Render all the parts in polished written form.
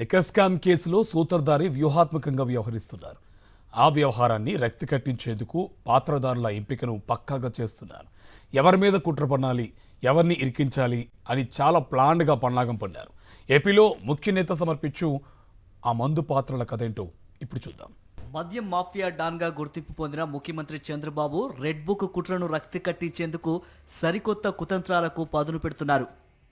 Liquor scam కేసులో సూత్రధారి వ్యూహాత్మకంగా వ్యవహరిస్తున్నారు. ఆ వ్యవహారాన్ని రక్తి కట్టించేందుకు పాత్రధారుల ఎంపికను పక్కాగా చేస్తున్నారు. ఎవరి మీద కుట్ర పన్నాలి, ఎవరిని ఇరికించాలి అని చాలా ప్లాన్డ్గా పన్నాగం పడ్డారు. ఏపీలో ముఖ్య నేత సమర్పించు ఆ మందు పాత్రల కథేంటో ఇప్పుడు చూద్దాం. మద్యం మాఫియా డాన్గా గుర్తింపు పొందిన ముఖ్యమంత్రి చంద్రబాబు రెడ్ బుక్ కుట్రను రక్తి కట్టించేందుకు సరికొత్త కుతంత్రాలకు పదును పెడుతున్నారు.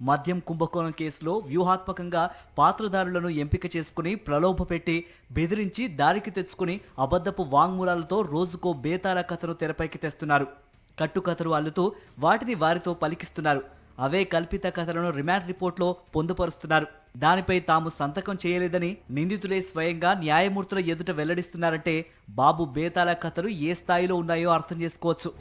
మద్యం కుంభకోణం కేసులో వ్యూహాత్మకంగా పాత్రధారులను ఎంపిక చేసుకుని ప్రలోభపెట్టి బెదిరించి దారికి తెచ్చుకుని అబద్ధపు వాంగ్మూలాలతో రోజుకో బేతాళ కథను తెరపైకి తెస్తున్నారు. కట్టుకథలు అల్లుతూ వాటిని వారితో పలికిస్తున్నారు. అవే కల్పిత కథలను రిమాండ్ రిపోర్ట్లో పొందుపరుస్తున్నారు. దానిపై తాము సంతకం చేయలేదని నిందితులే స్వయంగా న్యాయమూర్తుల ఎదుట వెల్లడిస్తున్నారంటే బాబు బేతాళ కథలు ఏ స్థాయిలో ఉన్నాయో అర్థం చేసుకోవచ్చు.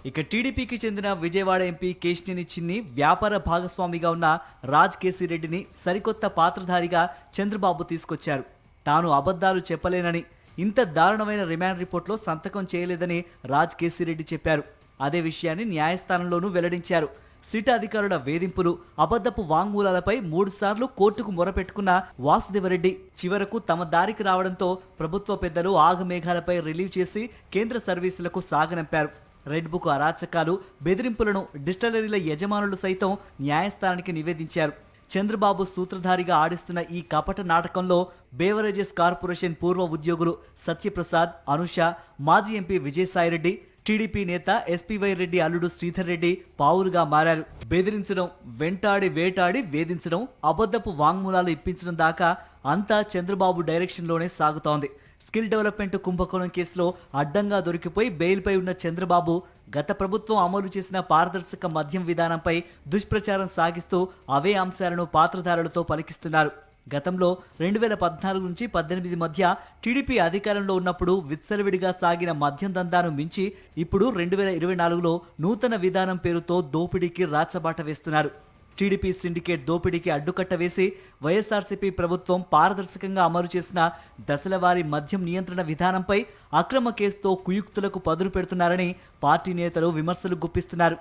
ఇక టీడీపీకి చెందిన విజయవాడ ఎంపీ కేశినేని చిన్ని వ్యాపార భాగస్వామిగా ఉన్న రాజ్ కేసిరెడ్డిని సరికొత్త పాత్రధారిగా చంద్రబాబు తీసుకొచ్చారు. తాను అబద్ధాలు చెప్పలేనని, ఇంత దారుణమైన రిమాండ్ రిపోర్ట్లో సంతకం చేయలేదని రాజ్ కేసిరెడ్డి చెప్పారు. అదే విషయాన్ని న్యాయస్థానంలోనూ వెల్లడించారు. సిట్ అధికారుల వేధింపులు, అబద్ధపు వాంగ్మూలాలపై 3 సార్లు కోర్టుకు మొరపెట్టుకున్న వాసుదేవరెడ్డి చివరకు తమ దారికి రావడంతో ప్రభుత్వ పెద్దలు ఆగమేఘాలపై రిలీవ్ చేసి కేంద్ర సర్వీసులకు సాగనంపారు. రెడ్ బుక్ అరాచకాలు, బెదిరింపులను డిస్టిలరీల యజమానులు సైతం న్యాయస్థానానికి నివేదించారు. చంద్రబాబు సూత్రధారిగా ఆడిస్తున్న ఈ కపట నాటకంలో బేవరేజెస్ కార్పొరేషన్ పూర్వ ఉద్యోగులు సత్యప్రసాద్, అనుష, మాజీ ఎంపీ విజయసాయిరెడ్డి, టీడీపీ నేత ఎస్పీవై రెడ్డి అల్లుడు శ్రీధర్ రెడ్డి పావులుగా మారారు. బెదిరించడం, వెంటాడి వేటాడి వేధించడం, అబద్ధపు వాంగ్మూలాలు ఇప్పించడం దాకా అంతా చంద్రబాబు డైరెక్షన్లోనే సాగుతోంది. స్కిల్ డెవలప్మెంట్ కుంభకోణం కేసులో అడ్డంగా దొరికిపోయి బెయిల్పై ఉన్న చంద్రబాబు గత ప్రభుత్వం అమలు చేసిన పారదర్శక మద్యం విధానంపై దుష్ప్రచారం సాగిస్తూ అవే అంశాలను పాత్రధారులతో పలికిస్తున్నారు. గతంలో 2014 నుంచి 18 మధ్య టీడీపీ అధికారంలో ఉన్నప్పుడు విచ్చలవిడిగా సాగిన మద్యం దందాను మించి ఇప్పుడు 2024లో నూతన విధానం పేరుతో దోపిడీకి రాచబాట వేస్తున్నారు. టీడీపీ సిండికేట్ దోపిడీకి అడ్డుకట్ట వేసి వైఎస్ఆర్సీపీ ప్రభుత్వం పారదర్శకంగా అమలు చేసిన దశలవారీ మద్యం నియంత్రణ విధానంపై అక్రమ కేసుతో కుయుక్తులకు పదును పెడుతున్నారని పార్టీ నేతలు విమర్శలు గుప్పిస్తున్నారు.